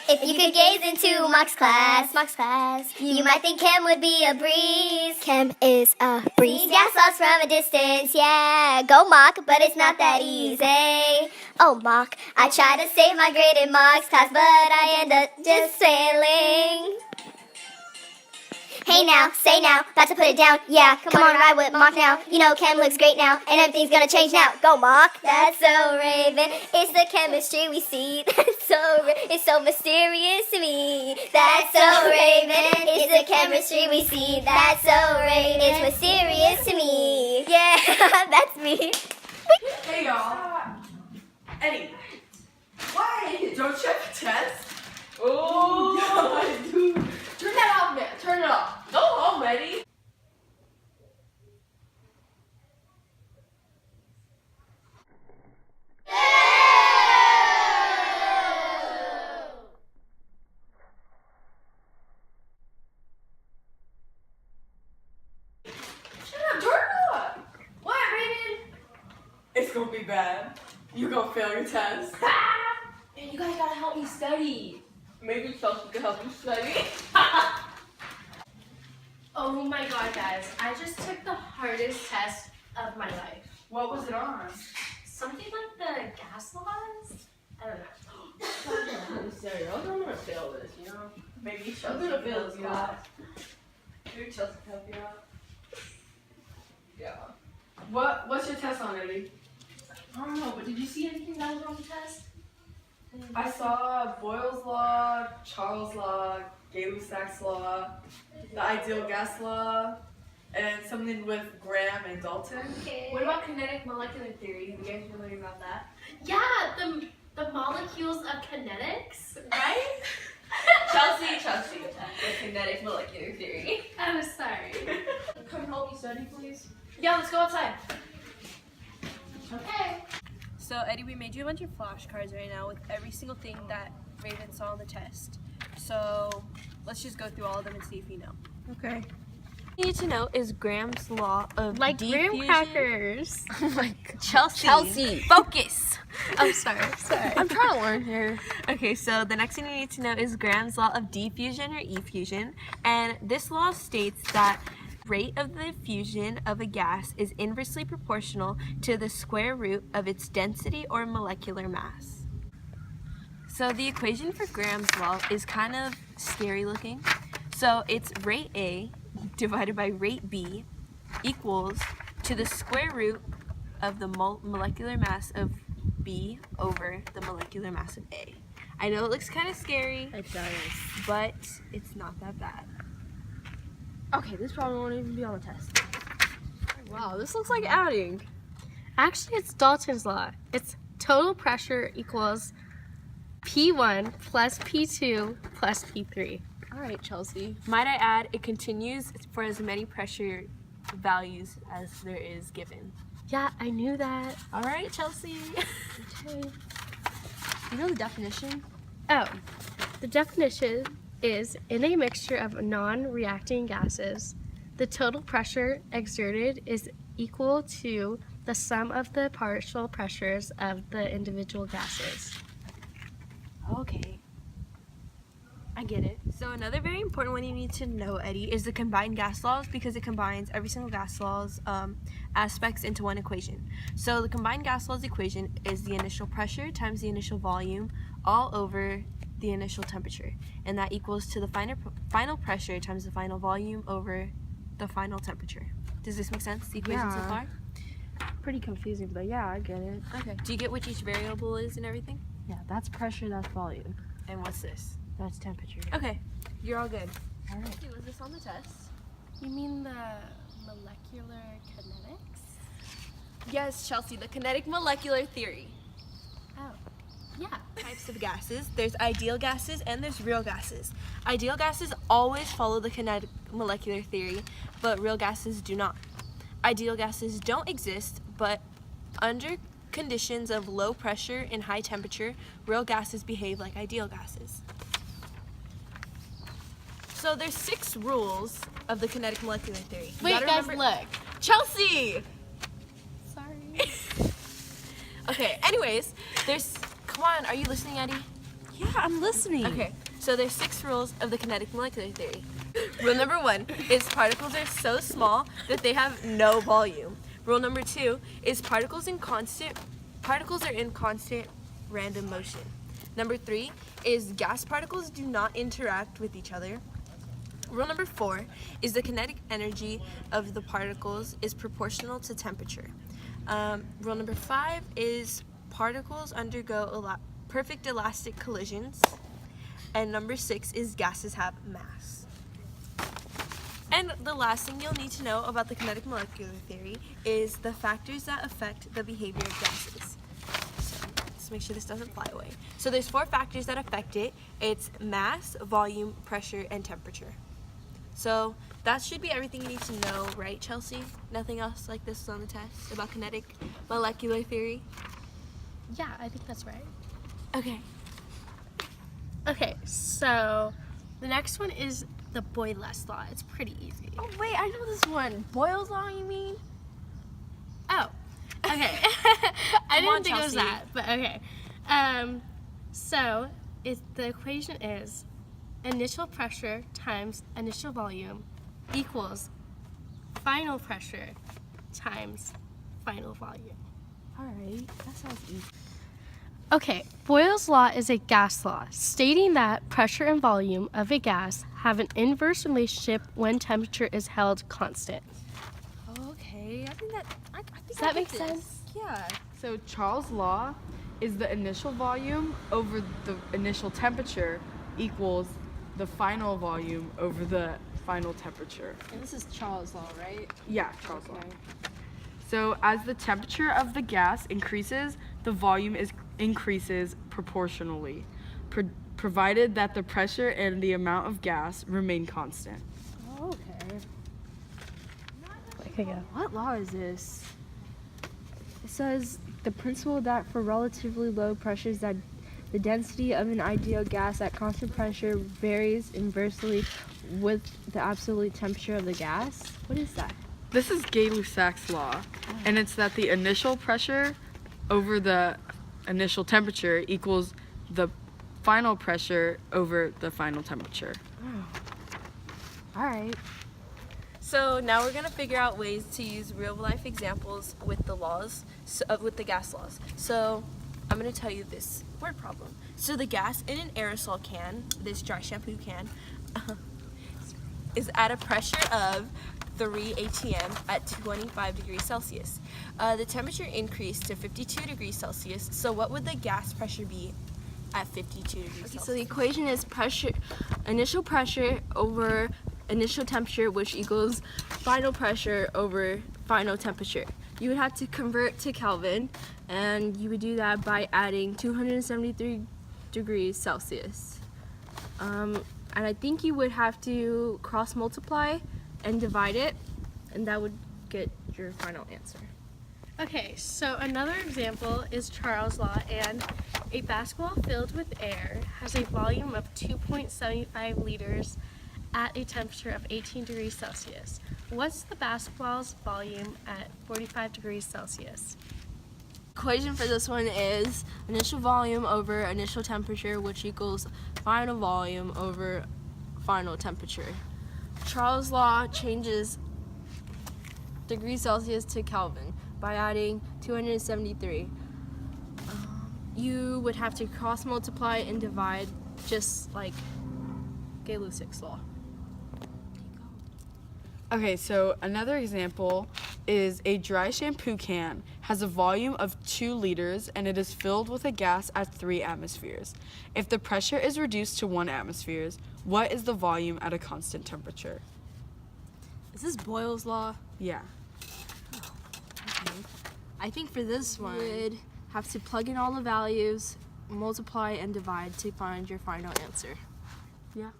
If you could gaze into Mock's class, you might think chem would be a breeze. Chem is a breeze. See gas laws from a distance, yeah. Go Mock, but it's not that easy. Oh, Mock. I try to save my grade in Mock's class, but I end up just failing. Hey now, say now, about to put it down, yeah. Come on, ride with Mock now. You know chem looks great now, and everything's gonna change now. Go Mock. That's so Raven. It's the chemistry we see. It's so mysterious to me. That's so Raven. It's the chemistry we see. That's so Raven. It's mysterious to me. Yeah, that's me. Hey y'all. Eddie. Why? Don't you have a test? Oh, dude. Turn that off, man. Turn it off. Go home, Eddie. Shut up. Turn it off. What, Raven? It's gonna be bad. You're gonna fail your test. Man, you guys gotta help me study. Maybe Chelsea can help you study. Oh my god, guys. I just took the hardest test of my life. What was it on? Something like the gas laws? I don't know. I'm serious. I'm gonna fail this, you know? Maybe Chelsea can help you out. Maybe Chelsea can help you out. Yeah. What's your test on, Eddie? I don't know, but did you see anything that was on the test? I saw Boyle's law, Charles' law, Gay-Lussac's law, the ideal gas law, and something with Graham and Dalton. What about kinetic molecular theory? Have you guys been learning about that? Yeah, the molecules of kinetics, right? Chelsea, the kinetic molecular theory. Oh, sorry. Come help me study, please. Yeah, let's go outside. Okay. So Eddie, we made you a bunch of flashcards right now with every single thing that Raven saw on the test. So let's just go through all of them and see if you know. Okay. What you need to know is Graham's law of Like graham diffusion. crackers. Oh my god. Chelsea, focus. I'm sorry. I'm trying to learn here. Okay, so the next thing you need to know is Graham's law of diffusion or effusion, and this law states that rate of the diffusion of a gas is inversely proportional to the square root of its density or molecular mass. So the equation for Graham's law is kind of scary looking. So it's rate A divided by rate B equals to the square root of the molecular mass of B over the molecular mass of A. I know it looks kind of scary, It does. but it's not that bad. Okay, this probably won't even be on the test. Wow, this looks like adding. Actually, it's Dalton's law. It's total pressure equals P1 plus P2 plus P3. All right, Chelsea. Might I add, it continues for as many pressure values as there is given. Yeah, I knew that. All right, Chelsea. Okay. You know the definition? Oh, the definition is in a mixture of non-reacting gases, the total pressure exerted is equal to the sum of the partial pressures of the individual gases. Okay. I get it. So another very important one you need to know, Eddie, is the combined gas laws, because it combines every single gas law's aspects into one equation. So the combined gas laws equation is the initial pressure times the initial volume all over the initial temperature, and that equals to the final pressure times the final volume over the final temperature. Does this make sense, the equation so far? Pretty confusing, but yeah, I get it. Okay. Do you get what each variable is and everything? Yeah, that's pressure, that's volume, And what's this? that's temperature. Okay, you're all good. All right. Was this on the test? You mean the molecular kinetics? Yes, Chelsea, the kinetic molecular theory. Oh, yeah. Types of gases. There's ideal gases and there's real gases. Ideal gases always follow the kinetic molecular theory, but real gases do not. Ideal gases don't exist, but under conditions of low pressure and high temperature, real gases behave like ideal gases. So there's 6 rules of the kinetic molecular theory. You Wait, gotta guys, remember- look. Chelsea! Sorry. Okay, anyways, come on, are you listening, Eddie? Yeah, I'm listening. Okay, so there's 6 rules of the kinetic molecular theory. Rule number 1 is particles are so small that they have no volume. Rule number 2 is particles are in constant random motion. Number 3 is gas particles do not interact with each other. Rule number 4 is the kinetic energy of the particles is proportional to temperature. Rule number 5 is particles undergo perfect elastic collisions. And number 6 is gases have mass. And the last thing you'll need to know about the kinetic molecular theory is the factors that affect the behavior of gases. So let's make sure this doesn't fly away. So there's 4 factors that affect it. It's mass, volume, pressure, and temperature. So that should be everything you need to know, right, Chelsea? Nothing else like this is on the test about kinetic molecular theory? Yeah, I think that's right. Okay. Okay, so the next one is the Boyle's law. It's pretty easy. Oh wait, I know this one. Boyle's law, you mean? Oh, okay. I didn't think it was that, but okay. So the equation is initial pressure times initial volume equals final pressure times final volume. Alright, that sounds easy. Okay, Boyle's law is a gas law, stating that pressure and volume of a gas have an inverse relationship when temperature is held constant. Okay, I think Does that make sense? Yeah. So Charles' law is the initial volume over the initial temperature equals the final volume over the final temperature. And this is Charles' law, right? Yeah, Charles' law. Okay. So as the temperature of the gas increases, the volume increases proportionally, provided that the pressure and the amount of gas remain constant. Oh, okay. Okay, go. What law is this? It says the principle that for relatively low pressures that the density of an ideal gas at constant pressure varies inversely with the absolute temperature of the gas. What is that? This is Gay-Lussac's law, and it's that the initial pressure over the initial temperature equals the final pressure over the final temperature. All right. So now we're gonna figure out ways to use real life examples with the laws, with the gas laws. So I'm gonna tell you this word problem. So the gas in an aerosol can, this dry shampoo can, is at a pressure of 3 atm at 25 degrees Celsius. The temperature increased to 52 degrees Celsius. So what would the gas pressure be at 52 degrees Celsius? So the equation is initial pressure over initial temperature, which equals final pressure over final temperature. You would have to convert to Kelvin, and you would do that by adding 273 degrees Celsius. And I think you would have to cross multiply and divide it, and that would get your final answer. Okay, so another example is Charles' law, and a basketball filled with air has a volume of 2.75 liters at a temperature of 18 degrees Celsius. What's the basketball's volume at 45 degrees Celsius? Equation for this one is initial volume over initial temperature, which equals final volume over final temperature. Charles' law changes degrees Celsius to Kelvin by adding 273. You would have to cross multiply and divide, just like Gay-Lussac's law. Okay, so another example is a dry shampoo can has a volume of 2 liters and it is filled with a gas at 3 atmospheres. If the pressure is reduced to 1 atmosphere, what is the volume at a constant temperature? Is this Boyle's law? Yeah. I think for this one, you would have to plug in all the values, multiply and divide to find your final answer. Yeah.